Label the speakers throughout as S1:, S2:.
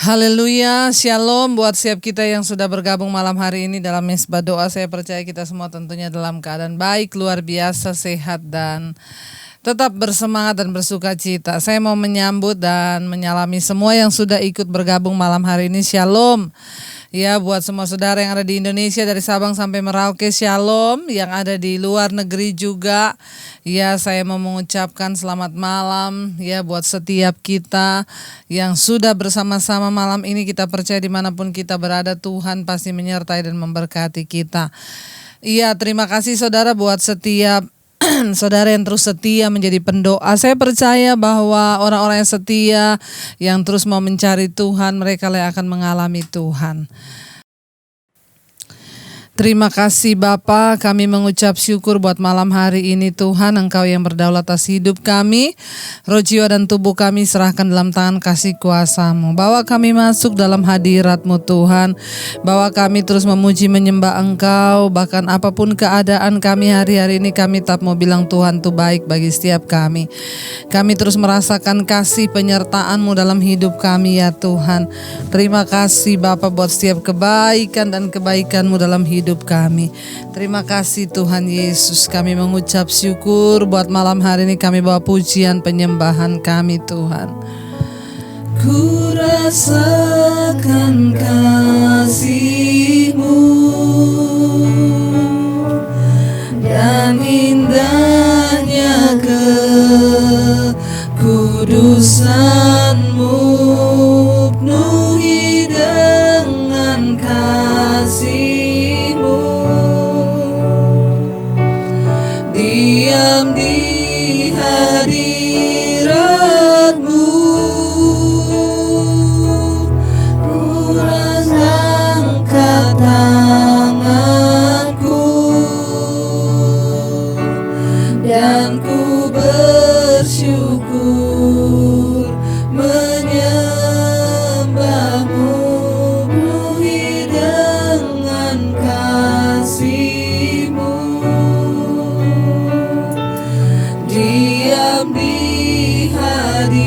S1: Haleluya, shalom buat siap kita yang sudah bergabung malam hari ini dalam mesbah doa. Saya percaya kita semua tentunya dalam keadaan baik, luar biasa, sehat dan tetap bersemangat dan bersuka cita. Saya mau menyambut dan menyalami semua yang sudah ikut bergabung malam hari ini. Shalom. Ya, buat semua saudara yang ada di Indonesia dari Sabang sampai Merauke, shalom. Yang ada di luar negeri juga, ya saya mau mengucapkan selamat malam. Ya, buat setiap kita yang sudah bersama-sama malam ini, kita percaya dimanapun kita berada, Tuhan pasti menyertai dan memberkati kita. Iya, terima kasih saudara buat setiap saudara yang terus setia menjadi pendoa. Saya percaya bahwa orang-orang yang setia, yang terus mau mencari Tuhan, mereka yang akan mengalami Tuhan. Terima kasih Bapa, kami mengucap syukur buat malam hari ini Tuhan, Engkau yang berdaulat atas hidup kami. Roh, jiwa dan tubuh kami serahkan dalam tangan kasih kuasa-Mu. Bawa kami masuk dalam hadirat-Mu Tuhan. Bawa kami terus memuji menyembah Engkau. Bahkan apapun keadaan kami hari-hari ini, kami tetap mau bilang Tuhan itu baik bagi setiap kami. Kami terus merasakan kasih penyertaan-Mu dalam hidup kami ya Tuhan. Terima kasih Bapa buat setiap kebaikan dan kebaikan-Mu dalam hidup kami. Terima kasih Tuhan Yesus. Kami mengucap syukur buat malam hari ini, kami bawa pujian penyembahan kami Tuhan. Ku rasakan kasih-Mu dan indahnya kekudusan-Mu, penuhi dengan kasih. Diam di hadirat-Mu, ku angkat tanganku dan ku bersyukur menyembah-Mu, penuhi dengan kasih-Mu. Diam di hadirat-Mu,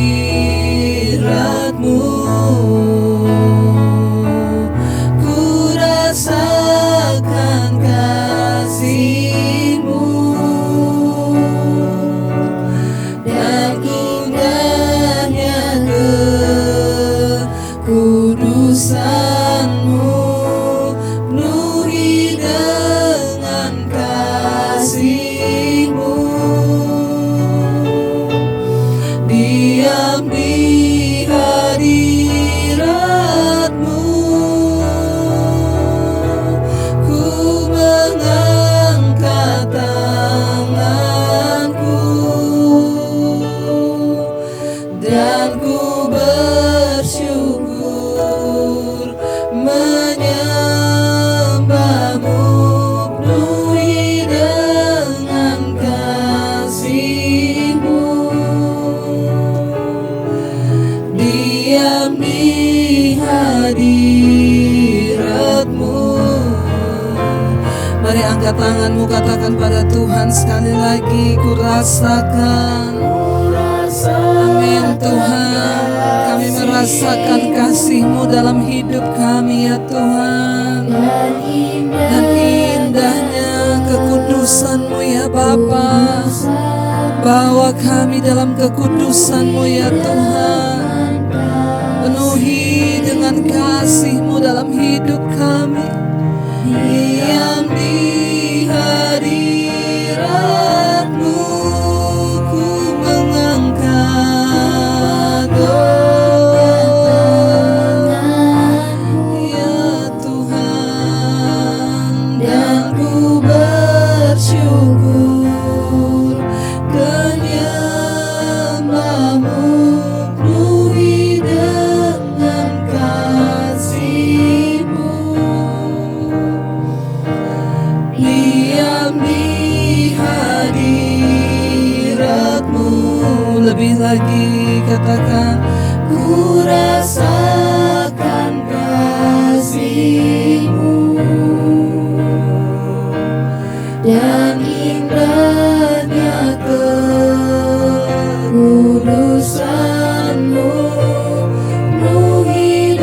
S1: ku rasakan kasih-Mu dan indahnya kekudusan-Mu, penuhi dengan kasih-Mu. Diam di hadirat-Mu, ku mengangkat tanganku dan ku bersyukur menyembah-Mu, penuhi dengan kasih-Mu. Diam di hadirat-Mu. Mari angkat tanganmu, katakan pada Tuhan sekali lagi, ku rasakan. Amin Tuhan, kami merasakan kasih-Mu dalam hidup kami ya Tuhan. Dan indahnya kekudusan-Mu ya Bapa. Bawa kami dalam kekudusan-Mu ya Tuhan. Penuhi dengan kasih-Mu dalam hidup kami. Diam di hadirat-Mu, ku mengangkat ya Tuhan, dan ku bersyukur menyembah-Mu, penuhi dengan kasih-Mu. Diam di hadirat-Mu. Lebih lagi katakan, ku rasakan kasih-Mu dan indahnya kekudusan-Mu, penuhi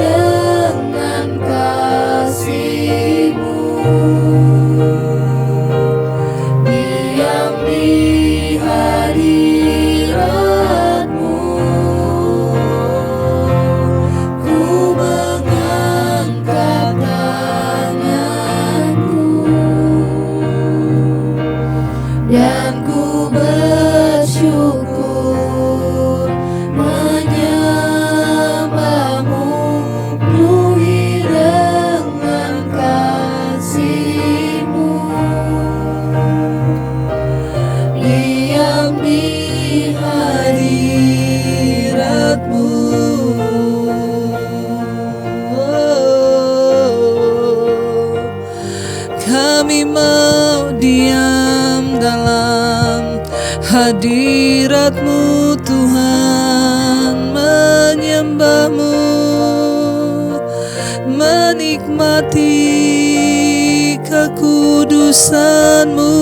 S1: kekudusan-Mu.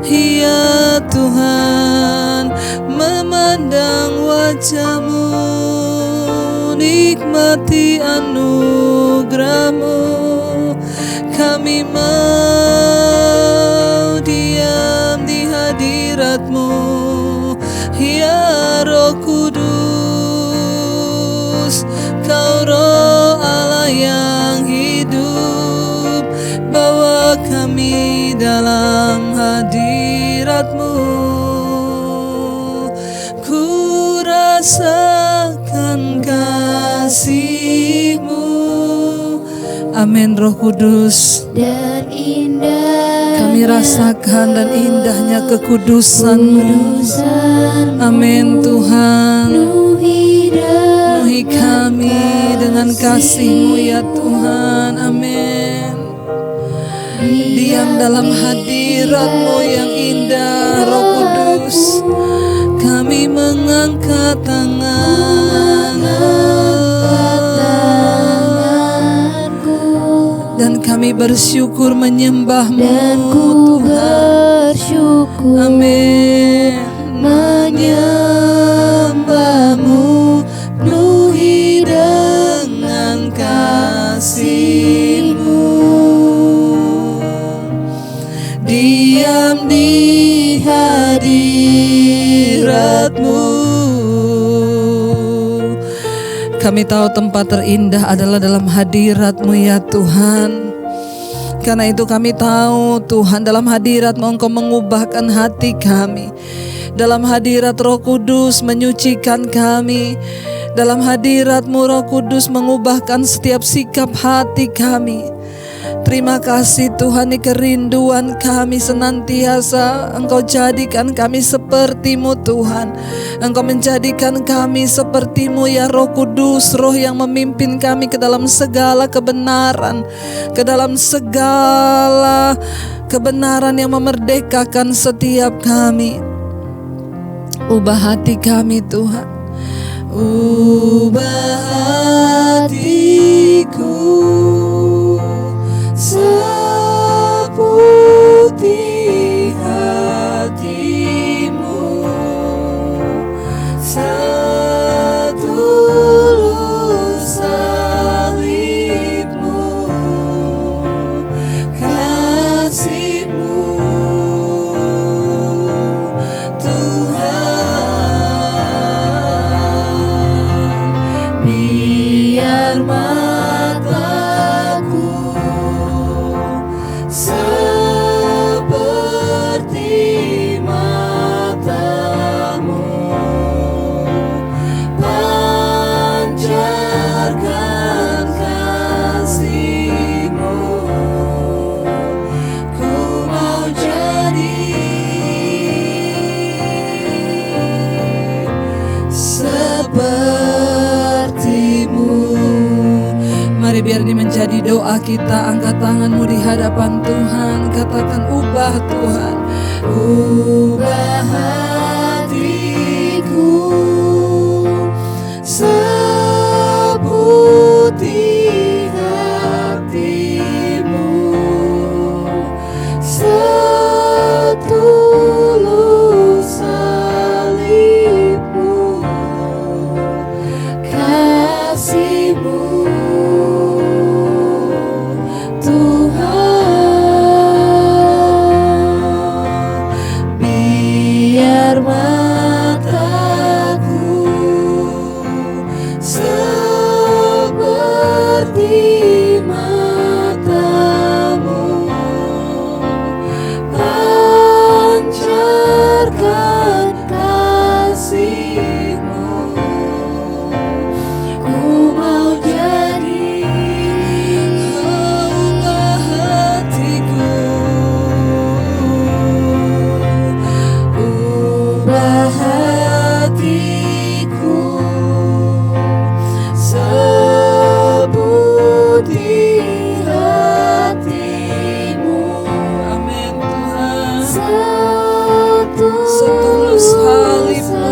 S1: Ya Tuhan, memandang wajah-Mu, nikmati anugerah-Mu. Kami mau diam di hadirat-Mu, ya Roh Kudus. Kau Roh Allah yang hidup, bawa kami dalam hadirat-Mu. Ku rasakan kasih-Mu. Amin. Roh Kudus,
S2: dan indah
S1: kami rasakan dan indahnya kekudusan-Mu. Amin Tuhan. Penuhi kami dengan kasih-Mu ya Tuhan. Amin. Diam dalam hadirat-Mu yang indah, Roh Kudus. Kami mengangkat tangan dan kami bersyukur menyembah-Mu Tuhan. Amin. Menyembah-Mu penuhi dengan kasih-Mu. Diam di hadirat-Mu. Kami tahu tempat terindah adalah dalam hadirat-Mu ya Tuhan. Karena itu kami tahu Tuhan, dalam hadirat-Mu Engkau mengubahkan hati kami. Dalam hadirat Roh Kudus menyucikan kami. Dalam hadirat-Mu Roh Kudus mengubahkan setiap sikap hati kami. Terima kasih Tuhan, ini kerinduan kami senantiasa Engkau jadikan kami seperti-Mu Tuhan. Engkau menjadikan kami seperti-Mu ya Roh Kudus, Roh yang memimpin kami ke dalam segala kebenaran, ke dalam segala kebenaran yang memerdekakan setiap kami. Ubah hati kami Tuhan. Ubah hatiku seputih hati-Mu, setulus salib-Mu, kasih-Mu Tuhan. Biar mataku seperti mata-Mu, pancarkan kasih-Mu. Ku mau jadi seperti-Mu. Mari biar ini menjadi doa kita. Angkat tanganmu di hadapan Tuhan. Katakan, ubah Tuhan. Ubah hatiku seputih hati-Mu, setulus salib-Mu, kasih-Mu Tuhan. Biar mataku seperti mata-Mu, pancarkan kasih-Mu. Ku mau jadi, ubah hatiku, ubah hatiku seputih hati-Mu. Amin Tuhan. Setulus salib-Mu.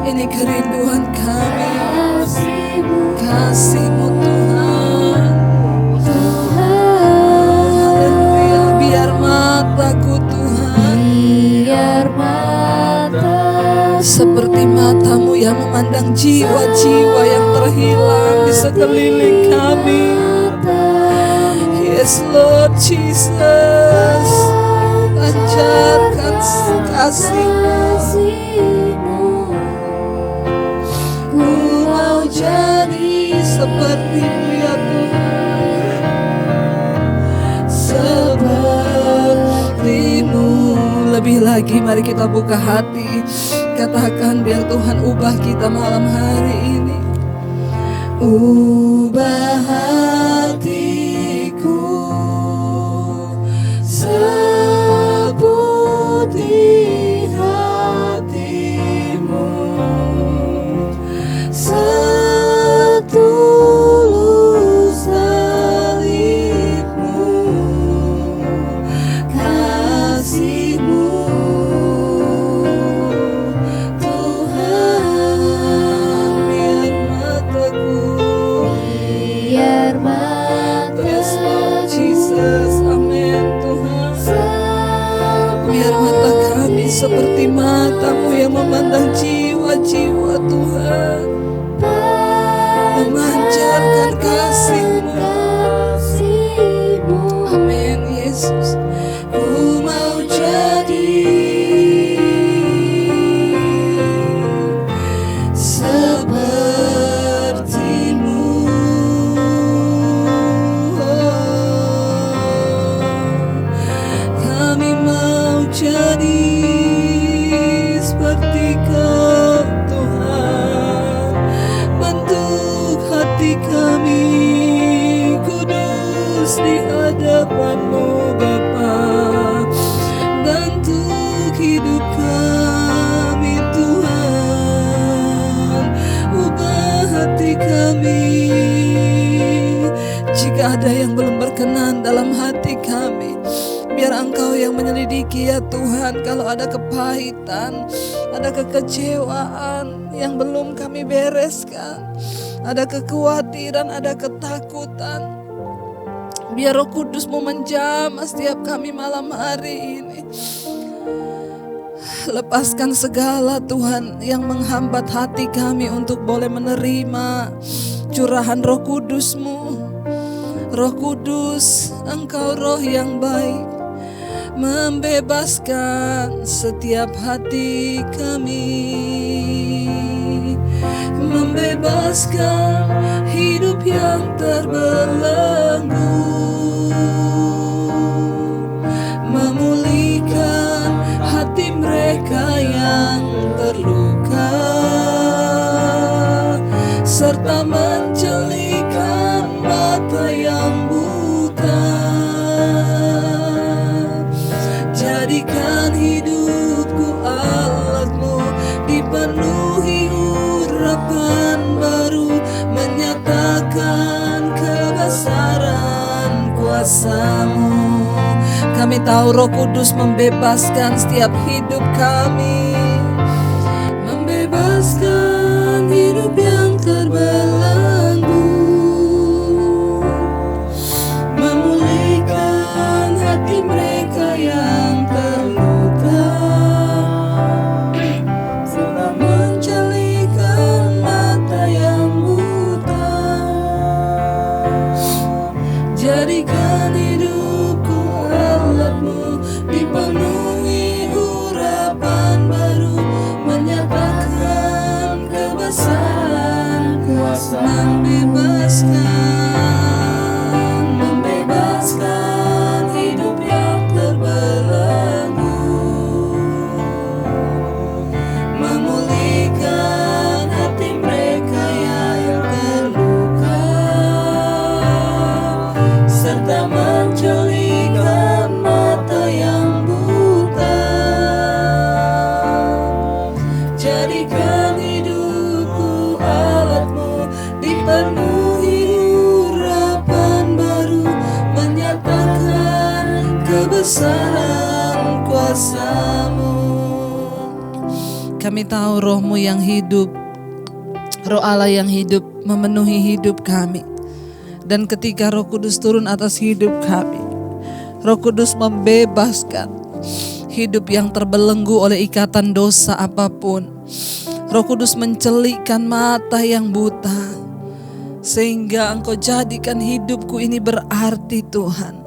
S1: Ini kerinduan kami, kasih-Mu Tuhan. seperti matamu yang memandang jiwa-jiwa yang terhilang di sekeliling kami. Yes Lord Jesus, lancarkan kasih-Mu. Ku mau jadi seperti-Mu ya Tuhan, seperti-Mu. Lebih lagi mari kita buka hati, katakan biar Tuhan ubah kita malam hari ini. Ubah hatiku seperti hati-Mu, setulus salib-Mu, kasih-Mu Tuhan. Biar mata Jesus, amin Tuhan. Biar mata kami seperti mata-Mu yang memandang jiwa-jiwa Tuhan, memancarkan kasih-Mu. Amin Yesus. Ku mau jadi seperti-Mu. Kami mau jadi seperti Kau Tuhan. Bentuk hati kami kudus di hadapan-Mu Bapa. Bentuk hidup kami Tuhan, ubah hati kami. Jika ada yang belum berkenan dalam hati kami, biar Engkau yang menyelidiki ya Tuhan. Kalau ada kepahitan, ada kekecewaan yang belum kami bereskan, ada kekhawatiran, ada ketakutan, biar Roh Kudus-Mu menjamah setiap kami malam hari ini. Lepaskan segala Tuhan yang menghambat hati kami untuk boleh menerima curahan Roh Kudus-Mu. Roh Kudus, Engkau roh yang baik, membebaskan setiap hati kami, membebaskan hidup yang terbelenggu, memulihkan hati mereka yang terluka, serta menjelikan mata yang buta. Jadikan hidupku alat-Mu, dipenuhi urapan baru, menyatakan kebesaran kuasa-Mu. Kami tahu Roh Kudus membebaskan setiap hidup kami, membebaskan hidup yang terbelenggu, memulihkan hati mereka yang terluka, serta menjelikan mata yang buta. Jadikan hidupku alat-Mu, dipenuhi urapan baru, menyatakan kebesaran kuasa, membebaskan hidup yang terbelenggu, memulihkan hati mereka yang terluka, serta menjelikan mata yang buta. Jadikan hidupku alat-Mu, dipenuhi urapan baru, menyatakan kebesaran kuasa-Mu. Kami tahu Roh-Mu yang hidup, Roh Allah yang hidup memenuhi hidup kami. Dan ketika Roh Kudus turun atas hidup kami, Roh Kudus membebaskan hidup yang terbelenggu oleh ikatan dosa apapun. Roh Kudus mencelikkan mata yang buta, sehingga Engkau jadikan hidupku ini berarti Tuhan,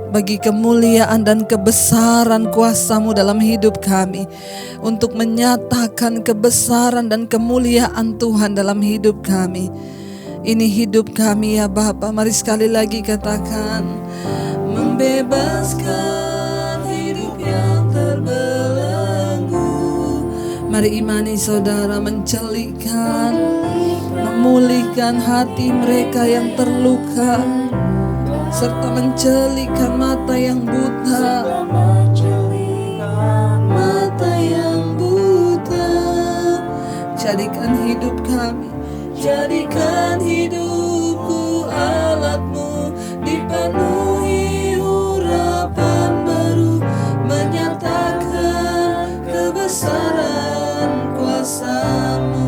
S1: bagi kemuliaan dan kebesaran kuasa-Mu dalam hidup kami, untuk menyatakan kebesaran dan kemuliaan Tuhan dalam hidup kami. Ini hidup kami ya Bapa. Mari sekali lagi katakan, membebaskan hidup yang terbelenggu. Mari imani saudara, mencelikkan, memulihkan hati mereka yang terluka, serta mencelikkan mata yang buta. Mata yang buta. Jadikan hidup kami, jadikan hidupku alat-Mu, dipenuhi urapan baru, menyatakan kebesaran kuasa-Mu.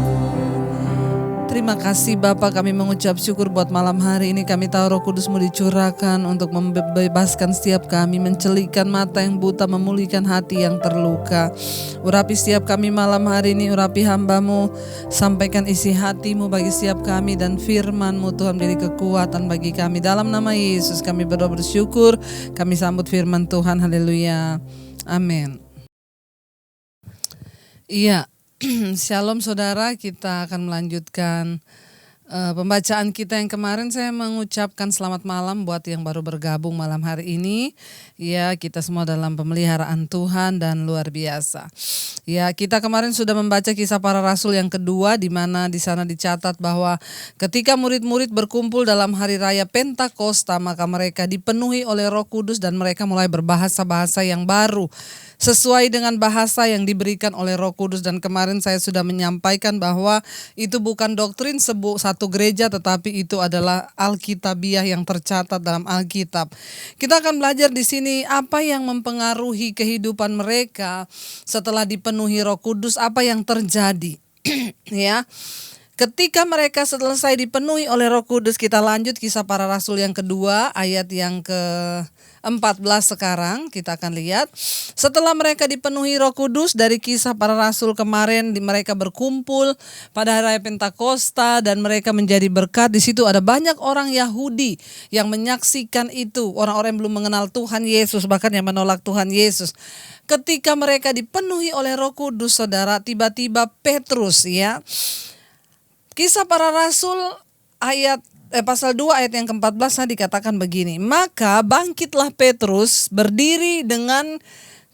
S1: Terima kasih Bapa, kami mengucap syukur buat malam hari ini. Kami tahu Roh Kudus-Mu dicurahkan untuk membebaskan setiap kami, mencelikkan mata yang buta, memulihkan hati yang terluka. Urapi setiap kami malam hari ini, urapi hamba-Mu, sampaikan isi hati-Mu bagi setiap kami, dan firman-Mu Tuhan menjadi kekuatan bagi kami. Dalam nama Yesus kami berdoa bersyukur, kami sambut firman Tuhan. Haleluya, amin. Iya. Shalom saudara, kita akan melanjutkan pembacaan kita yang kemarin. Saya mengucapkan selamat malam buat yang baru bergabung malam hari ini. Ya, kita semua dalam pemeliharaan Tuhan dan luar biasa. Ya, kita kemarin sudah membaca Kisah Para Rasul yang kedua, di mana di sana dicatat bahwa ketika murid-murid berkumpul dalam hari raya Pentakosta, maka mereka dipenuhi oleh Roh Kudus dan mereka mulai berbahasa-bahasa yang baru sesuai dengan bahasa yang diberikan oleh Roh Kudus. Dan kemarin saya sudah menyampaikan bahwa itu bukan doktrin satu gereja, tetapi itu adalah Alkitabiah yang tercatat dalam Alkitab. Kita akan belajar di sini apa yang mempengaruhi kehidupan mereka setelah dipenuhi Roh Kudus, apa yang terjadi. Ya. Ketika mereka selesai dipenuhi oleh Roh Kudus, kita lanjut Kisah Para Rasul yang kedua, ayat yang ke-14 sekarang. Kita akan lihat, setelah mereka dipenuhi Roh Kudus, dari Kisah Para Rasul kemarin, mereka berkumpul pada hari raya Pentakosta dan mereka menjadi berkat. Di situ ada banyak orang Yahudi yang menyaksikan itu, orang-orang yang belum mengenal Tuhan Yesus, bahkan yang menolak Tuhan Yesus. Ketika mereka dipenuhi oleh Roh Kudus, saudara, tiba-tiba Petrus, ya, Kisah Para Rasul pasal 2 ayat yang ke-14 dikatakan begini, maka bangkitlah Petrus berdiri dengan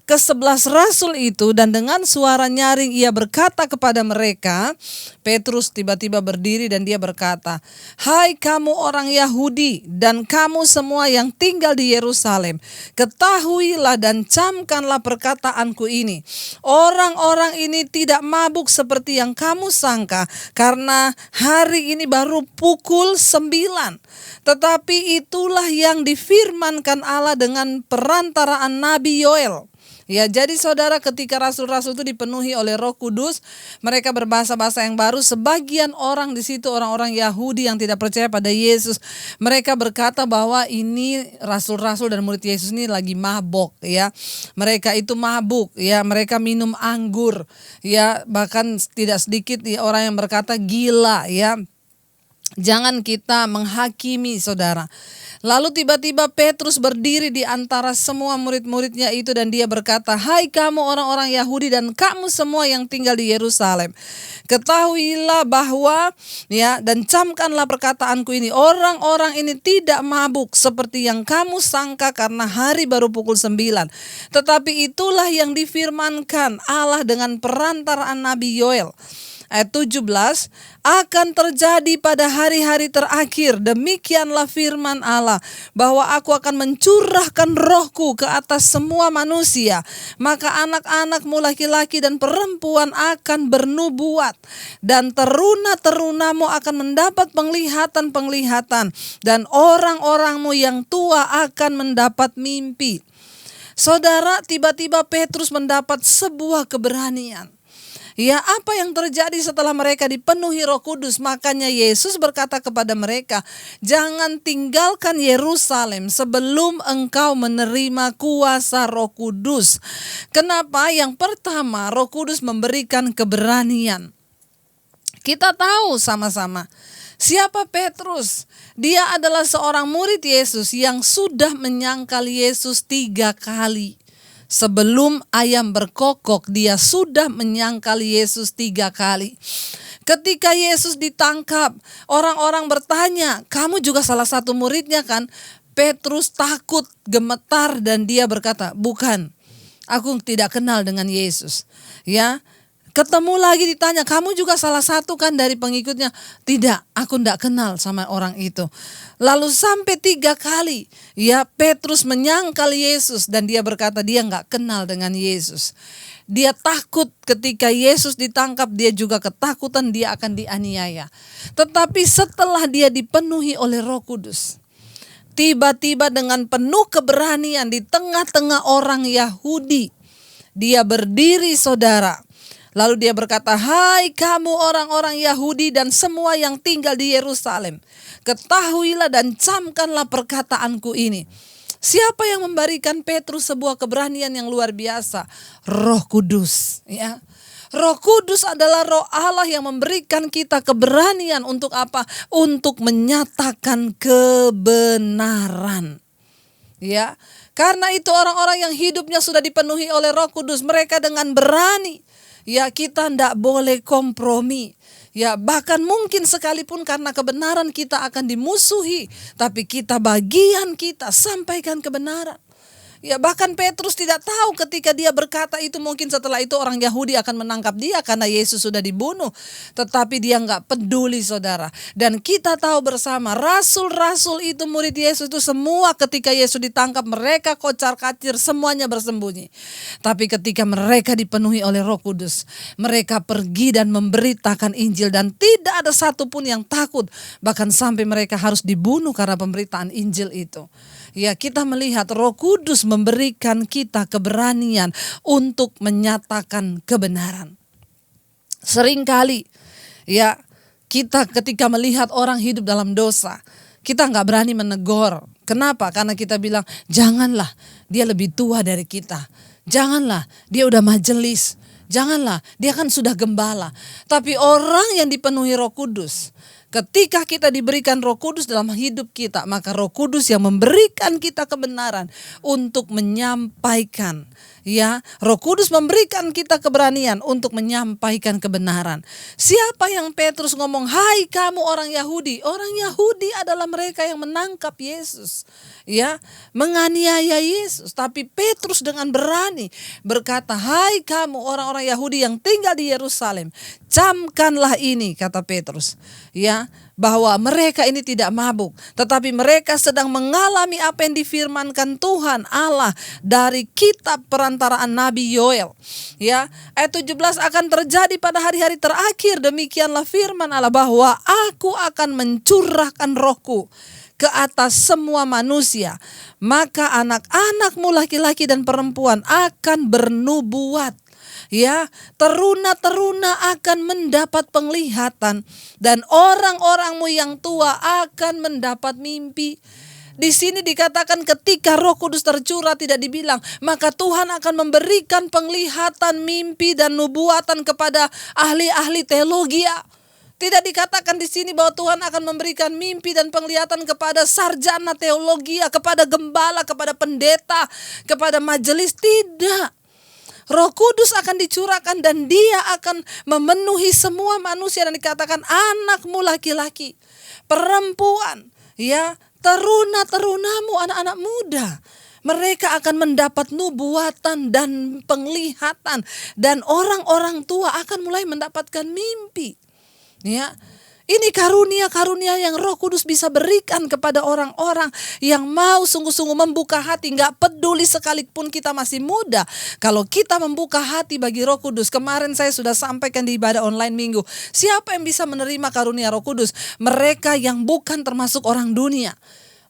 S1: ke-11 rasul itu, dan dengan suara nyaring ia berkata kepada mereka. Petrus tiba-tiba berdiri dan dia berkata, hai kamu orang Yahudi dan kamu semua yang tinggal di Yerusalem, ketahuilah dan camkanlah perkataanku ini. Orang-orang ini tidak mabuk seperti yang kamu sangka, karena hari ini baru pukul 9. Tetapi itulah yang difirmankan Allah dengan perantaraan Nabi Yoel. Ya, jadi saudara, ketika rasul-rasul itu dipenuhi oleh Roh Kudus, mereka berbahasa-bahasa yang baru. Sebagian orang di situ, orang-orang Yahudi yang tidak percaya pada Yesus, mereka berkata bahwa ini rasul-rasul dan murid Yesus ini lagi mabok, ya. Mereka itu mabuk, ya. Mereka minum anggur, ya. Bahkan tidak sedikit orang yang berkata gila, ya. Jangan kita menghakimi, saudara. Lalu tiba-tiba Petrus berdiri di antara semua murid-muridnya itu dan dia berkata, hai kamu orang-orang Yahudi dan kamu semua yang tinggal di Yerusalem, ketahuilah bahwa, ya, dan camkanlah perkataanku ini. Orang-orang ini tidak mabuk seperti yang kamu sangka, karena hari baru pukul 9. Tetapi itulah yang difirmankan Allah dengan perantaraan Nabi Yoel. Ayat 17, akan terjadi pada hari-hari terakhir, demikianlah firman Allah, bahwa aku akan mencurahkan rohku ke atas semua manusia. Maka anak-anakmu laki-laki dan perempuan akan bernubuat, dan teruna-terunamu akan mendapat penglihatan-penglihatan, dan orang-orangmu yang tua akan mendapat mimpi. Saudara, tiba-tiba Petrus mendapat sebuah keberanian. Ya, apa yang terjadi setelah mereka dipenuhi Roh Kudus? Makanya Yesus berkata kepada mereka, jangan tinggalkan Yerusalem sebelum engkau menerima kuasa Roh Kudus. Kenapa? Yang pertama, Roh Kudus memberikan keberanian. Kita tahu sama-sama siapa Petrus. Dia adalah seorang murid Yesus yang sudah menyangkal Yesus 3 kali. Sebelum ayam berkokok, dia sudah menyangkal Yesus 3 kali. Ketika Yesus ditangkap, orang-orang bertanya, kamu juga salah satu muridnya kan? Petrus takut, gemetar, dan dia berkata, bukan, aku tidak kenal dengan Yesus. Ya, ketemu lagi ditanya, kamu juga salah satu kan dari pengikutnya? Tidak, aku tidak kenal sama orang itu. Lalu sampai 3 kali, ya, Petrus menyangkal Yesus dan dia berkata dia nggak kenal dengan Yesus. Dia takut ketika Yesus ditangkap, dia juga ketakutan dia akan dianiaya. Tetapi setelah dia dipenuhi oleh Roh Kudus, tiba-tiba dengan penuh keberanian di tengah-tengah orang Yahudi, dia berdiri, saudara. Lalu dia berkata, hai kamu orang-orang Yahudi dan semua yang tinggal di Yerusalem, ketahuilah dan camkanlah perkataanku ini. Siapa yang memberikan Petrus sebuah keberanian yang luar biasa? Roh Kudus. Ya. Roh Kudus adalah Roh Allah yang memberikan kita keberanian untuk apa? Untuk menyatakan kebenaran. Ya, karena itu orang-orang yang hidupnya sudah dipenuhi oleh Roh Kudus, mereka dengan berani. Ya, kita tidak boleh kompromi. Ya, bahkan mungkin sekalipun karena kebenaran kita akan dimusuhi, tapi bagian kita sampaikan kebenaran. Ya, bahkan Petrus tidak tahu ketika dia berkata itu, mungkin setelah itu orang Yahudi akan menangkap dia karena Yesus sudah dibunuh. Tetapi dia nggak peduli, saudara. Dan kita tahu bersama, rasul-rasul itu, murid Yesus itu semua ketika Yesus ditangkap, mereka kocar-kacir, semuanya bersembunyi. Tapi ketika mereka dipenuhi oleh Roh Kudus, mereka pergi dan memberitakan Injil dan tidak ada satupun yang takut. Bahkan sampai mereka harus dibunuh karena pemberitaan Injil itu. Ya, kita melihat Roh Kudus memberikan kita keberanian untuk menyatakan kebenaran. Seringkali ya, kita ketika melihat orang hidup dalam dosa, kita nggak berani menegur. Kenapa? Karena kita bilang, janganlah dia lebih tua dari kita. Janganlah dia udah majelis. Janganlah dia kan sudah gembala. Tapi orang yang dipenuhi Roh Kudus, ketika kita diberikan Roh Kudus dalam hidup kita, maka Roh Kudus yang memberikan kita kebenaran untuk menyampaikan. Ya, Roh Kudus memberikan kita keberanian untuk menyampaikan kebenaran. Siapa yang Petrus ngomong, hai kamu orang Yahudi? Orang Yahudi adalah mereka yang menangkap Yesus. Ya, menganiaya Yesus. Tapi Petrus dengan berani berkata, hai kamu orang-orang Yahudi yang tinggal di Yerusalem, camkanlah ini, kata Petrus. Ya, bahwa mereka ini tidak mabuk, tetapi mereka sedang mengalami apa yang difirmankan Tuhan Allah dari kitab perantaraan Nabi Yoel. Ya, ayat 17, akan terjadi pada hari-hari terakhir, demikianlah firman Allah, bahwa aku akan mencurahkan rohku ke atas semua manusia, maka anak-anakmu laki-laki dan perempuan akan bernubuat. Ya, teruna-teruna akan mendapat penglihatan dan orang-orangmu yang tua akan mendapat mimpi. Di sini dikatakan ketika Roh Kudus tercurah, tidak dibilang maka Tuhan akan memberikan penglihatan, mimpi dan nubuatan kepada ahli-ahli teologi. Tidak dikatakan di sini bahwa Tuhan akan memberikan mimpi dan penglihatan kepada sarjana teologi, kepada gembala, kepada pendeta, kepada majelis. Tidak. Roh Kudus akan dicurahkan dan dia akan memenuhi semua manusia, dan dikatakan anakmu laki-laki, perempuan, ya, teruna-terunamu, anak-anak muda. Mereka akan mendapat nubuatan dan penglihatan, dan orang-orang tua akan mulai mendapatkan mimpi. Ya, ini karunia-karunia yang Roh Kudus bisa berikan kepada orang-orang yang mau sungguh-sungguh membuka hati. Gak peduli sekalipun kita masih muda, kalau kita membuka hati bagi Roh Kudus. Kemarin saya sudah sampaikan di ibadah online minggu, siapa yang bisa menerima karunia Roh Kudus? Mereka yang bukan termasuk orang dunia.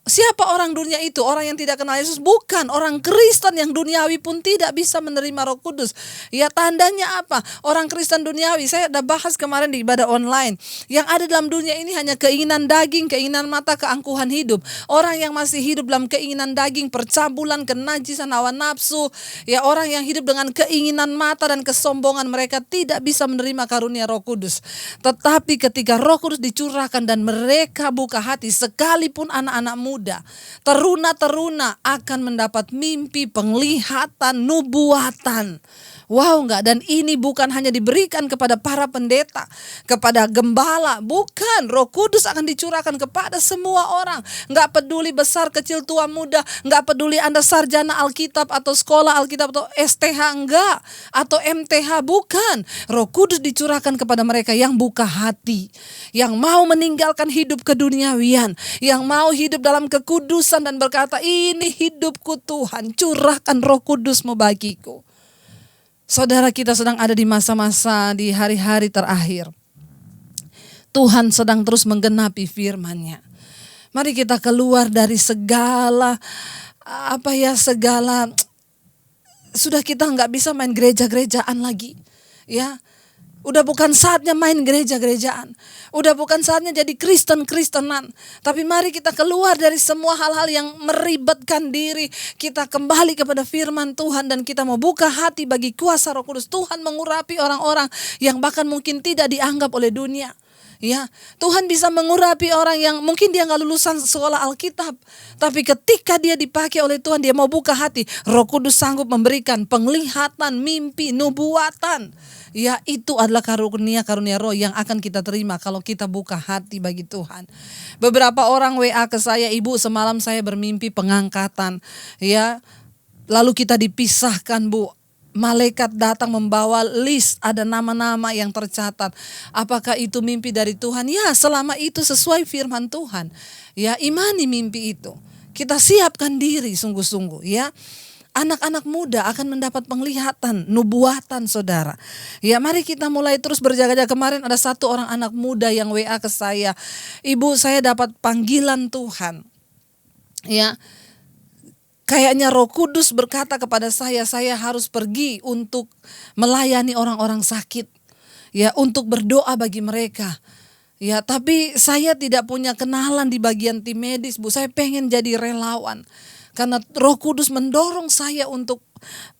S1: Siapa orang dunia itu? Orang yang tidak kenal Yesus? Bukan. Orang Kristen yang duniawi pun tidak bisa menerima Roh Kudus. Ya, tandanya apa? Orang Kristen duniawi, saya sudah bahas kemarin di ibadah online. Yang ada dalam dunia ini hanya keinginan daging, keinginan mata, keangkuhan hidup. Orang yang masih hidup dalam keinginan daging, percabulan, kenajisan, hawa nafsu. Ya, orang yang hidup dengan keinginan mata dan kesombongan, mereka tidak bisa menerima karunia Roh Kudus. Tetapi ketika Roh Kudus dicurahkan dan mereka buka hati, sekalipun anak-anak muda, teruna-teruna akan mendapat mimpi, penglihatan, nubuatan. Wow, enggak? Dan ini bukan hanya diberikan kepada para pendeta, kepada gembala, bukan. Roh Kudus akan dicurahkan kepada semua orang. Enggak peduli besar, kecil, tua, muda, enggak peduli Anda sarjana Alkitab atau sekolah Alkitab atau STH, enggak, atau MTH, bukan. Roh Kudus dicurahkan kepada mereka yang buka hati, yang mau meninggalkan hidup keduniawian, yang mau hidup dalam kekudusan dan berkata, ini hidupku Tuhan, curahkan Roh Kudus-Mu bagiku. Saudara, kita sedang ada di masa-masa, di hari-hari terakhir. Tuhan sedang terus menggenapi firman-Nya. Mari kita keluar dari segala sudah kita nggak bisa main gereja-gerejaan lagi, ya. Udah bukan saatnya main gereja-gerejaan. Udah bukan saatnya jadi Kristen-Kristenan. Tapi mari kita keluar dari semua hal-hal yang meribetkan diri. Kita kembali kepada firman Tuhan dan kita mau buka hati bagi kuasa Roh Kudus. Tuhan mengurapi orang-orang yang bahkan mungkin tidak dianggap oleh dunia. Ya, Tuhan bisa mengurapi orang yang mungkin dia nggak lulusan sekolah Alkitab, tapi ketika dia dipakai oleh Tuhan, dia mau buka hati, Roh Kudus sanggup memberikan penglihatan, mimpi, nubuatan. Ya, itu adalah karunia Roh yang akan kita terima kalau kita buka hati bagi Tuhan. Beberapa orang WA ke saya, ibu, semalam saya bermimpi pengangkatan. Ya, lalu kita dipisahkan, Bu. Malaikat datang membawa list, ada nama-nama yang tercatat. Apakah itu mimpi dari Tuhan? Ya, selama itu sesuai firman Tuhan. Ya, imani mimpi itu. Kita siapkan diri sungguh-sungguh, ya. Anak-anak muda akan mendapat penglihatan, nubuatan, saudara. Ya, mari kita mulai terus berjaga-jaga. Kemarin ada satu orang anak muda yang WA ke saya. Ibu, saya dapat panggilan Tuhan. Ya, kayaknya Roh Kudus berkata kepada saya harus pergi untuk melayani orang-orang sakit. Ya, untuk berdoa bagi mereka. Ya, tapi saya tidak punya kenalan di bagian tim medis, Bu. Saya pengen jadi relawan. Karena Roh Kudus mendorong saya untuk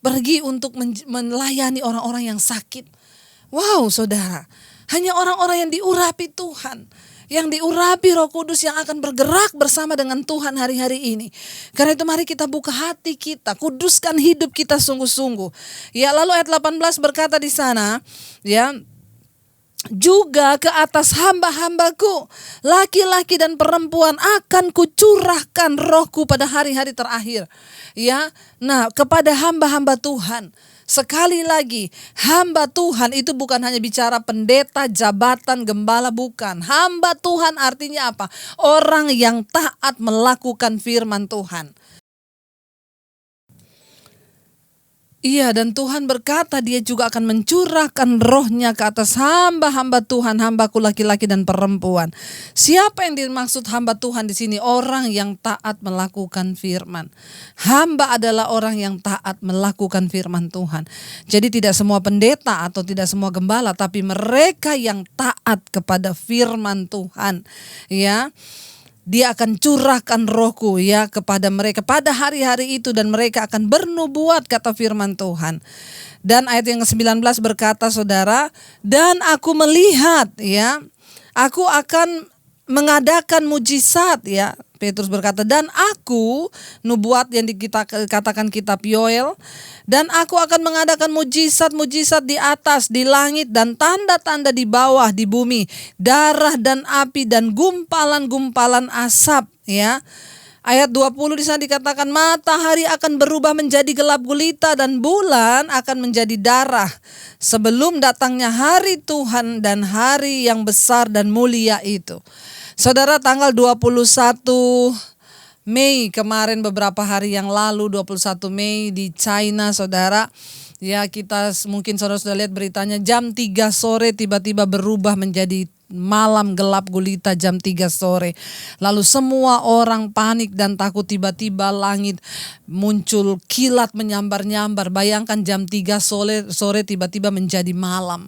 S1: pergi untuk melayani orang-orang yang sakit. Wow, saudara. Hanya orang-orang yang diurapi Tuhan, yang diurapi Roh Kudus yang akan bergerak bersama dengan Tuhan hari-hari ini. Karena itu mari kita buka hati kita, kuduskan hidup kita sungguh-sungguh. Ya, lalu ayat 18 berkata di sana, ya, juga ke atas hamba-hambaku, laki-laki dan perempuan, akan kucurahkan Rohku pada hari-hari terakhir. Ya, nah, kepada hamba-hamba Tuhan. Sekali lagi, hamba Tuhan itu bukan hanya bicara pendeta, jabatan, gembala, bukan. Hamba Tuhan artinya apa? Orang yang taat melakukan firman Tuhan. Iya, dan Tuhan berkata dia juga akan mencurahkan Roh-Nya ke atas hamba-hamba Tuhan, hambaku laki-laki dan perempuan. Siapa yang dimaksud hamba Tuhan di sini? Orang yang taat melakukan firman. Hamba adalah orang yang taat melakukan firman Tuhan. Jadi tidak semua pendeta atau tidak semua gembala, tapi mereka yang taat kepada firman Tuhan. Ya. Dia akan curahkan Rohku, ya, kepada mereka pada hari-hari itu, dan mereka akan bernubuat, kata firman Tuhan. Dan ayat yang ke-19 berkata, saudara, dan aku melihat, ya, aku akan mengadakan mujizat, ya. Petrus berkata, dan aku, nubuat yang kita katakan kitab Yoel, dan aku akan mengadakan mujizat-mujizat di atas, di langit, dan tanda-tanda di bawah, di bumi, darah dan api dan gumpalan-gumpalan asap, ya. Ayat 20 di sana dikatakan, matahari akan berubah menjadi gelap gulita dan bulan akan menjadi darah sebelum datangnya hari Tuhan dan hari yang besar dan mulia itu. Saudara, tanggal 21 Mei kemarin, beberapa hari yang lalu, 21 Mei di China, saudara. Ya, kita mungkin saudara sudah lihat beritanya, jam 3 sore tiba-tiba berubah menjadi malam gelap gulita jam 3 sore. Lalu semua orang panik dan takut, tiba-tiba langit muncul kilat menyambar-nyambar. Bayangkan jam 3 sore tiba-tiba menjadi malam.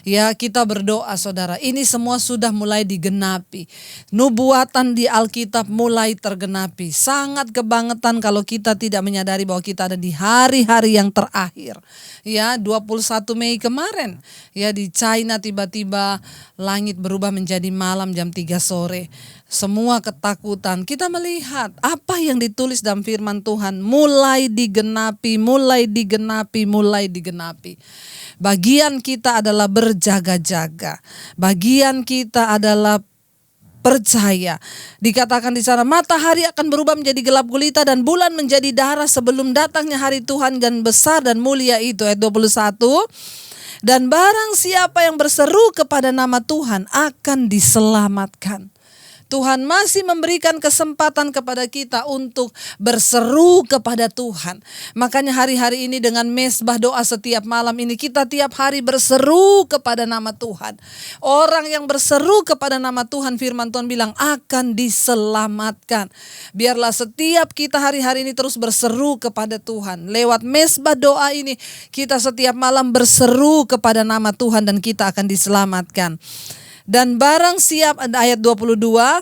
S1: Ya, kita berdoa saudara, ini semua sudah mulai digenapi. Nubuatan di Alkitab mulai tergenapi. Sangat kebangetan kalau kita tidak menyadari bahwa kita ada di hari-hari yang terakhir. Ya, 21 Mei kemarin, ya di China tiba-tiba langit berubah menjadi malam jam 3 sore. Semua ketakutan. Kita melihat apa yang ditulis dalam firman Tuhan mulai digenapi, mulai digenapi, mulai digenapi. Bagian kita adalah berjaga-jaga. Bagian kita adalah percaya. Dikatakan di sana, matahari akan berubah menjadi gelap gulita dan bulan menjadi darah sebelum datangnya hari Tuhan dan besar dan mulia itu. Ayat 21. Dan barang siapa yang berseru kepada nama Tuhan akan diselamatkan. Tuhan masih memberikan kesempatan kepada kita untuk berseru kepada Tuhan. Makanya hari-hari ini dengan mesbah doa setiap malam ini kita tiap hari berseru kepada nama Tuhan. Orang yang berseru kepada nama Tuhan, firman Tuhan bilang akan diselamatkan. Biarlah setiap kita hari-hari ini terus berseru kepada Tuhan. Lewat mesbah doa ini kita setiap malam berseru kepada nama Tuhan dan kita akan diselamatkan. Dan barang siap, ayat 22,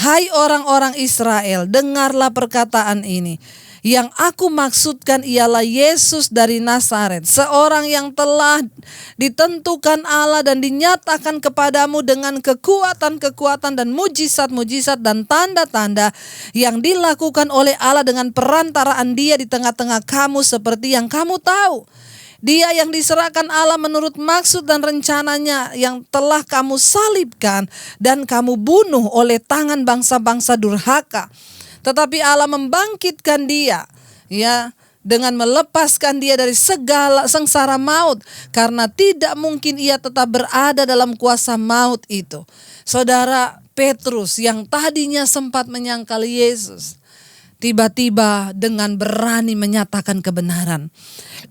S1: hai orang-orang Israel, dengarlah perkataan ini. Yang aku maksudkan ialah Yesus dari Nazaret, seorang yang telah ditentukan Allah dan dinyatakan kepadamu dengan kekuatan-kekuatan dan mujizat-mujizat dan tanda-tanda yang dilakukan oleh Allah dengan perantaraan Dia di tengah-tengah kamu seperti yang kamu tahu. Dia yang diserahkan Allah menurut maksud dan rencananya yang telah kamu salibkan dan kamu bunuh oleh tangan bangsa-bangsa durhaka. Tetapi Allah membangkitkan dia, ya, dengan melepaskan dia dari segala sengsara maut, karena tidak mungkin ia tetap berada dalam kuasa maut itu. Saudara, Petrus yang tadinya sempat menyangkal Yesus, tiba-tiba dengan berani menyatakan kebenaran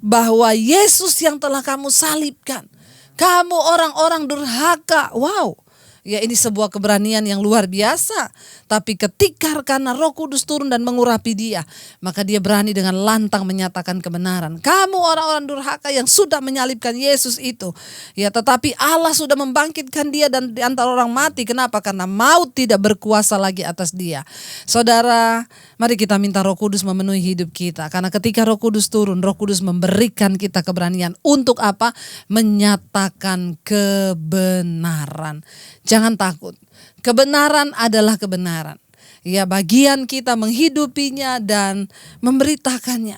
S1: bahwa Yesus yang telah kamu salibkan, kamu orang-orang durhaka. Wow, ya ini sebuah keberanian yang luar biasa. Tapi ketika karena Roh Kudus turun dan mengurapi dia, maka dia berani dengan lantang menyatakan kebenaran. Kamu orang-orang durhaka yang sudah menyalibkan Yesus itu. Ya, tetapi Allah sudah membangkitkan dia dan di antara orang mati. Kenapa? Karena maut tidak berkuasa lagi atas dia. Saudara, mari kita minta Roh Kudus memenuhi hidup kita. Karena ketika Roh Kudus turun, Roh Kudus memberikan kita keberanian. Untuk apa? Menyatakan kebenaran. Jangan takut. Kebenaran adalah kebenaran. Ya, bagian kita menghidupinya dan memberitakannya.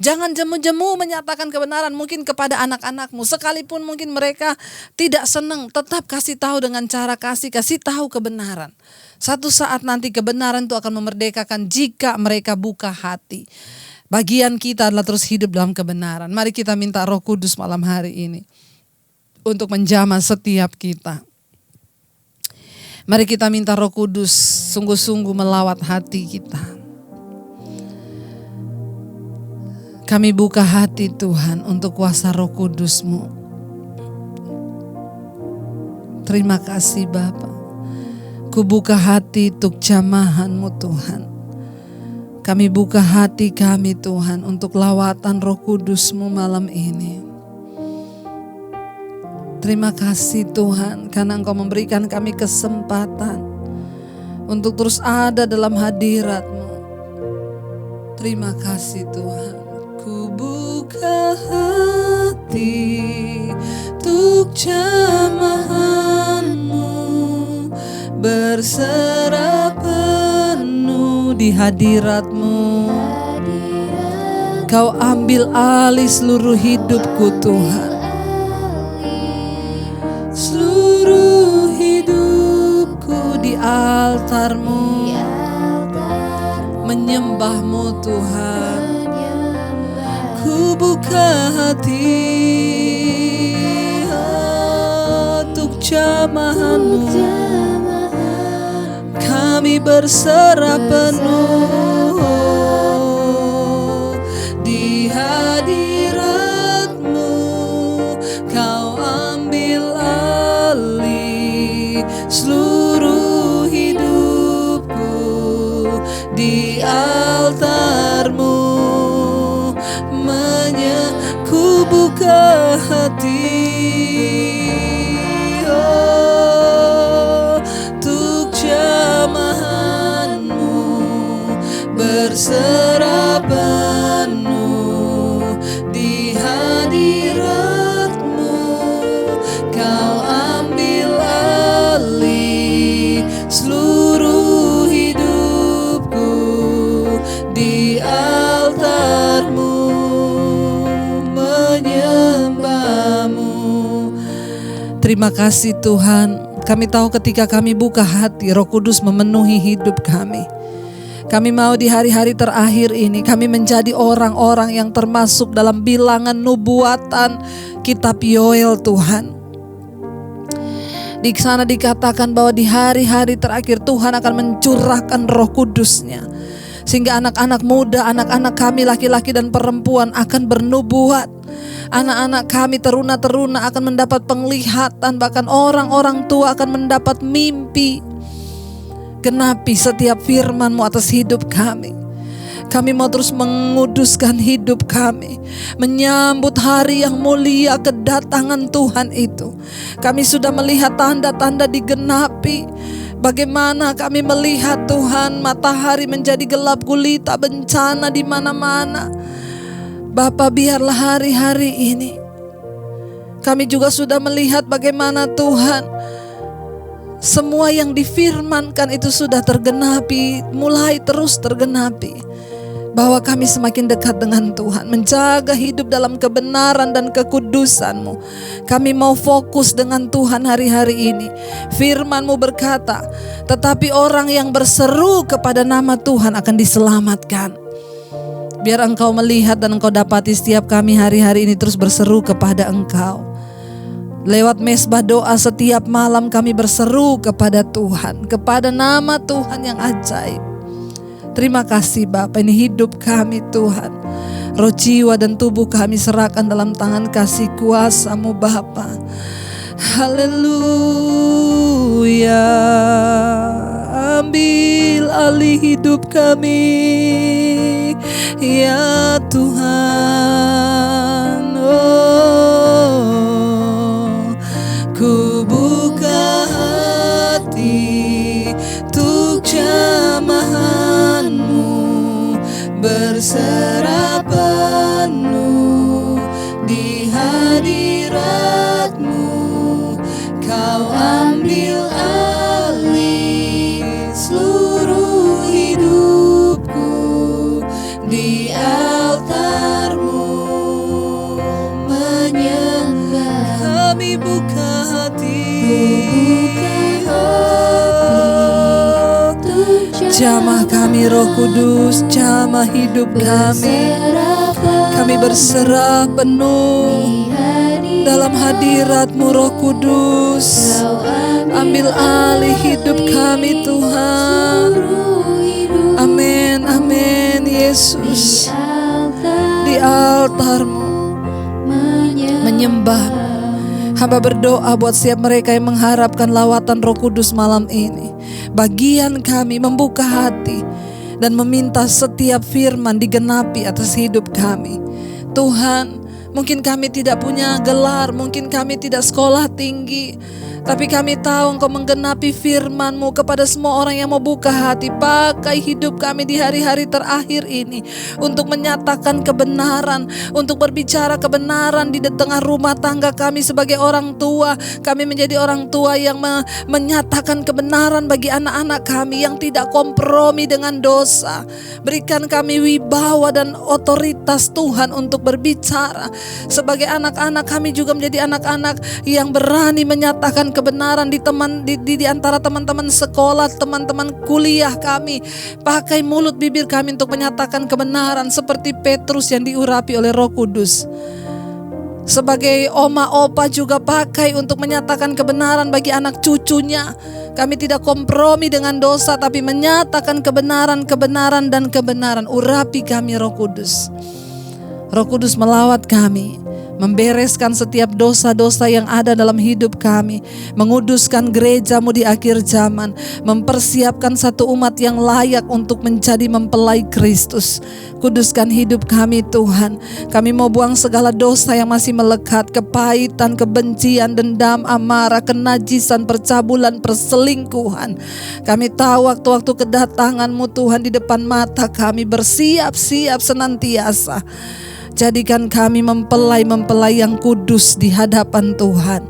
S1: Jangan jemu-jemu menyatakan kebenaran mungkin kepada anak-anakmu. Sekalipun mungkin mereka tidak senang, tetap kasih tahu dengan cara kasih tahu kebenaran. Satu saat nanti kebenaran itu akan memerdekakan jika mereka buka hati. Bagian kita adalah terus hidup dalam kebenaran. Mari kita minta Roh Kudus malam hari ini untuk menjamah setiap kita. Mari kita minta Roh Kudus sungguh-sungguh melawat hati kita. Kami buka hati Tuhan untuk kuasa Roh Kudus-Mu. Terima kasih Bapa. Ku buka hati untuk jamahan-Mu Tuhan. Kami buka hati kami Tuhan untuk lawatan Roh Kudus-Mu malam ini. Terima kasih Tuhan karena Engkau memberikan kami kesempatan untuk terus ada dalam hadirat-Mu. Terima kasih Tuhan. Ku buka hati untuk jamahan-Mu, berserah penuh di hadirat-Mu. Kau ambil alih seluruh hidupku Tuhan. Seluruh hidupku di altar-Mu, menyembah-Mu Tuhan. Ku buka hati untuk jamahan-Mu. Kami berserah penuh di hadirat-Mu. Kau ambil alih buka hati untuk jamahan-Mu, berserah penuh di hadirat-Mu. Kau ambil alih seluruh hidupku di altar-Mu, menyembah-Mu. Terima kasih Tuhan. Kami tahu ketika kami buka hati, Roh Kudus memenuhi hidup kami. Kami mau di hari-hari terakhir ini kami menjadi orang-orang yang termasuk dalam bilangan nubuatan kitab Yoel Tuhan. Di sana dikatakan bahwa di hari-hari terakhir Tuhan akan mencurahkan Roh Kudus-Nya, sehingga anak-anak muda, anak-anak kami laki-laki dan perempuan akan bernubuat. Anak-anak kami teruna-teruna akan mendapat penglihatan, bahkan orang-orang tua akan mendapat mimpi. Genapi setiap firman-Mu atas hidup kami. Kami mau terus menguduskan hidup kami, menyambut hari yang mulia kedatangan Tuhan itu. Kami sudah melihat tanda-tanda digenapi. Bagaimana kami melihat Tuhan, matahari menjadi gelap gulita, bencana di mana-mana. Bapa, biarlah hari-hari ini kami juga sudah melihat bagaimana Tuhan, semua yang difirmankan itu sudah tergenapi, mulai terus tergenapi. Bahwa kami semakin dekat dengan Tuhan, menjaga hidup dalam kebenaran dan kekudusan-Mu. Kami mau fokus dengan Tuhan hari-hari ini. Firman-Mu berkata, tetapi orang yang berseru kepada nama Tuhan akan diselamatkan. Biar Engkau melihat dan Engkau dapati setiap kami hari-hari ini terus berseru kepada Engkau. Lewat mesbah doa setiap malam kami berseru kepada Tuhan, kepada nama Tuhan yang ajaib. Terima kasih Bapa, ini hidup kami Tuhan. Roh, jiwa dan tubuh kami serahkan dalam tangan kasih kuasa-Mu Bapa. Haleluya. Ambil alih hidup kami ya Tuhan. Oh, ku buka hati untuk jamahan-Mu, berserah penuh di hadirat-Mu. Kau ambil alih seluruh hidupku di altar-Mu, menyembah. Kami buka hati, jamah kami Roh Kudus, jamah hidup kami. Kami berserah penuh dalam hadirat-Mu Roh Kudus. Ambil alih hidup kami Tuhan. Amin, amin Yesus. Di altar-Mu menyembah. Hamba berdoa buat setiap mereka yang mengharapkan lawatan Roh Kudus malam ini. Bagian kami membuka hati dan meminta setiap firman digenapi atas hidup kami. Tuhan, mungkin kami tidak punya gelar, mungkin kami tidak sekolah tinggi, tapi kami tahu Engkau menggenapi firman-Mu kepada semua orang yang mau buka hati. Pakai hidup kami di hari-hari terakhir ini untuk menyatakan kebenaran, untuk berbicara kebenaran di tengah rumah tangga kami sebagai orang tua. Kami menjadi orang tua yang menyatakan kebenaran bagi anak-anak kami yang tidak kompromi dengan dosa. Berikan kami wibawa dan otoritas Tuhan untuk berbicara. Sebagai anak-anak kami juga menjadi anak-anak yang berani menyatakan kebenaran di antara teman-teman sekolah, teman-teman kuliah kami. Pakai mulut bibir kami untuk menyatakan kebenaran seperti Petrus yang diurapi oleh Roh Kudus. Sebagai oma opa juga pakai untuk menyatakan kebenaran bagi anak cucunya. Kami tidak kompromi dengan dosa, tapi menyatakan kebenaran, kebenaran dan kebenaran. Urapi kami Roh Kudus. Roh Kudus melawat kami, membereskan setiap dosa-dosa yang ada dalam hidup kami, menguduskan gereja-Mu di akhir zaman, mempersiapkan satu umat yang layak untuk menjadi mempelai Kristus. Kuduskan hidup kami Tuhan. Kami mau buang segala dosa yang masih melekat, kepahitan, kebencian, dendam, amarah, kenajisan, percabulan, perselingkuhan. Kami tahu waktu-waktu kedatangan-Mu Tuhan di depan mata kami, bersiap-siap senantiasa. Jadikan kami mempelai-mempelai yang kudus di hadapan Tuhan.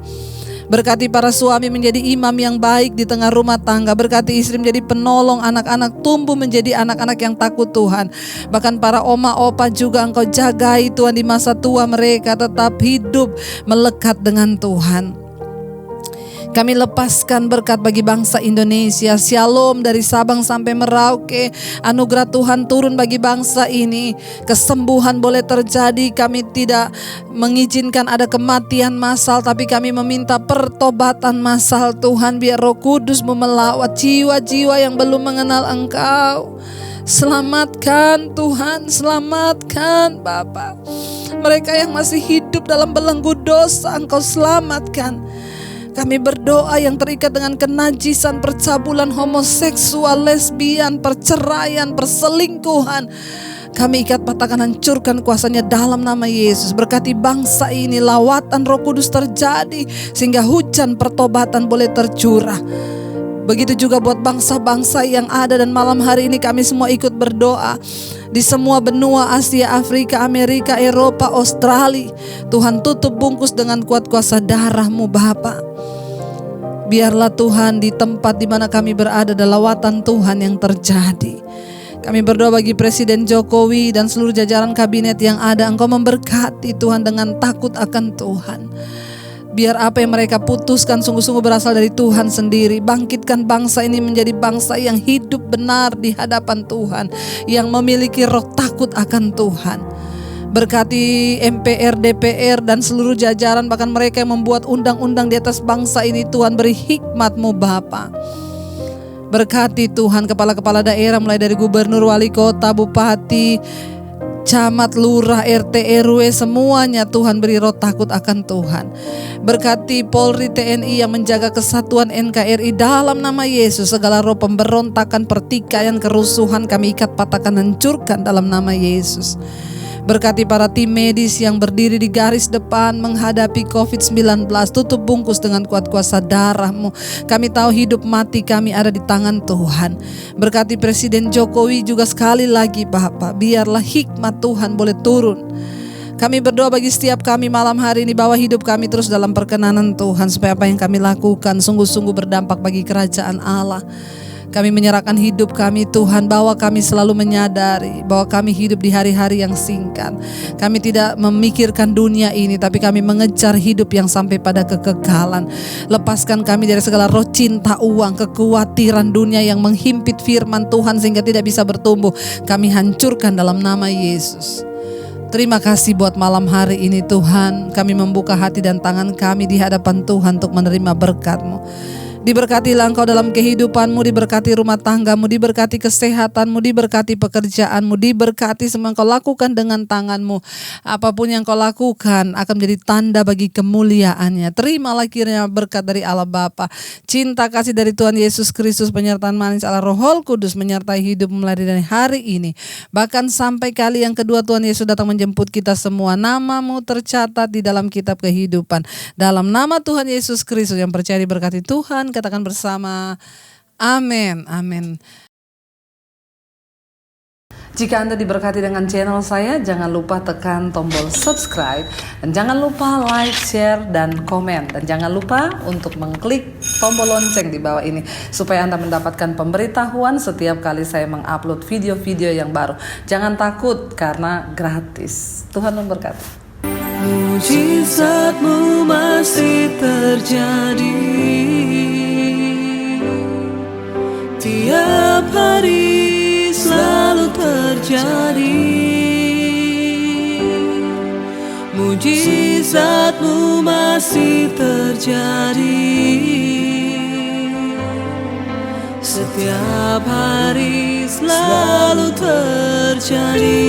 S1: Berkati para suami menjadi imam yang baik di tengah rumah tangga. Berkati istri menjadi penolong, anak-anak tumbuh menjadi anak-anak yang takut Tuhan. Bahkan para oma opa juga Engkau jagai Tuhan di masa tua mereka tetap hidup melekat dengan Tuhan. Kami lepaskan berkat bagi bangsa Indonesia. Shalom dari Sabang sampai Merauke. Anugerah Tuhan turun bagi bangsa ini. Kesembuhan boleh terjadi. Kami tidak mengizinkan ada kematian massal, tapi kami meminta pertobatan massal Tuhan. Biar Roh Kudus-Mu melawat jiwa-jiwa yang belum mengenal Engkau. Selamatkan Tuhan, selamatkan Bapa. Mereka yang masih hidup dalam belenggu dosa, Engkau selamatkan. Kami berdoa yang terikat dengan kenajisan, percabulan, homoseksual, lesbian, perceraian, perselingkuhan. Kami ikat, patahkan, hancurkan kuasanya dalam nama Yesus. Berkati bangsa ini, lawatan Roh Kudus terjadi sehingga hujan pertobatan boleh tercurah. Begitu juga buat bangsa-bangsa yang ada, dan malam hari ini kami semua ikut berdoa di semua benua Asia, Afrika, Amerika, Eropa, Australia. Tuhan tutup bungkus dengan kuat kuasa darah-Mu Bapa. Biarlah Tuhan di tempat di mana kami berada ada lawatan Tuhan yang terjadi. Kami berdoa bagi Presiden Jokowi dan seluruh jajaran kabinet yang ada. Engkau memberkati Tuhan dengan takut akan Tuhan. Biar apa yang mereka putuskan sungguh-sungguh berasal dari Tuhan sendiri. Bangkitkan bangsa ini menjadi bangsa yang hidup benar di hadapan Tuhan, yang memiliki roh takut akan Tuhan. Berkati MPR, DPR dan seluruh jajaran, bahkan mereka yang membuat undang-undang di atas bangsa ini. Tuhan beri hikmat-Mu Bapa. Berkati Tuhan kepala-kepala daerah, mulai dari gubernur, wali kota, bupati, camat, lurah, RT, RW, semuanya Tuhan beri roh takut akan Tuhan. Berkati Polri, TNI yang menjaga kesatuan NKRI dalam nama Yesus. Segala roh pemberontakan, pertikaian, kerusuhan kami ikat, patahkan, hancurkan dalam nama Yesus. Berkati para tim medis yang berdiri di garis depan menghadapi COVID-19. Tutup bungkus dengan kuat kuasa darah-Mu. Kami tahu hidup mati kami ada di tangan Tuhan. Berkati Presiden Jokowi juga sekali lagi Bapak. Biarlah hikmat Tuhan boleh turun. Kami berdoa bagi setiap kami malam hari ini, bahwa hidup kami terus dalam perkenanan Tuhan, supaya apa yang kami lakukan sungguh-sungguh berdampak bagi kerajaan Allah. Kami menyerahkan hidup kami Tuhan, bahwa kami selalu menyadari bahwa kami hidup di hari-hari yang singkat. Kami tidak memikirkan dunia ini, tapi kami mengejar hidup yang sampai pada kekekalan. Lepaskan kami dari segala roh cinta uang, kekhawatiran dunia yang menghimpit firman Tuhan sehingga tidak bisa bertumbuh. Kami hancurkan dalam nama Yesus. Terima kasih buat malam hari ini Tuhan. Kami membuka hati dan tangan kami di hadapan Tuhan untuk menerima berkat-Mu. Diberkatilah Engkau dalam kehidupanmu, diberkati rumah tanggamu, diberkati kesehatanmu, diberkati pekerjaanmu, diberkati semua Engkau lakukan dengan tanganmu. Apapun yang Engkau lakukan akan menjadi tanda bagi kemuliaannya. Terimalah kiranya berkat dari Allah Bapa, cinta kasih dari Tuhan Yesus Kristus, penyertaan manis Allah Roh Kudus menyertai hidup mulai dari hari ini, bahkan sampai kali yang kedua Tuhan Yesus datang menjemput kita semua. Namamu tercatat di dalam kitab kehidupan. Dalam nama Tuhan Yesus Kristus yang percaya diberkati Tuhan, katakan bersama amin, amin. Jika Anda diberkati dengan channel saya, jangan lupa tekan tombol subscribe, dan jangan lupa like, share, dan komen, dan jangan lupa untuk mengklik tombol lonceng di bawah ini supaya Anda mendapatkan pemberitahuan setiap kali saya mengupload video-video yang baru. Jangan takut karena gratis. Tuhan memberkati.
S3: Mujizat-Mu masih terjadi tiap hari, selalu terjadi. Mujizat-Mu masih terjadi setiap hari, selalu terjadi.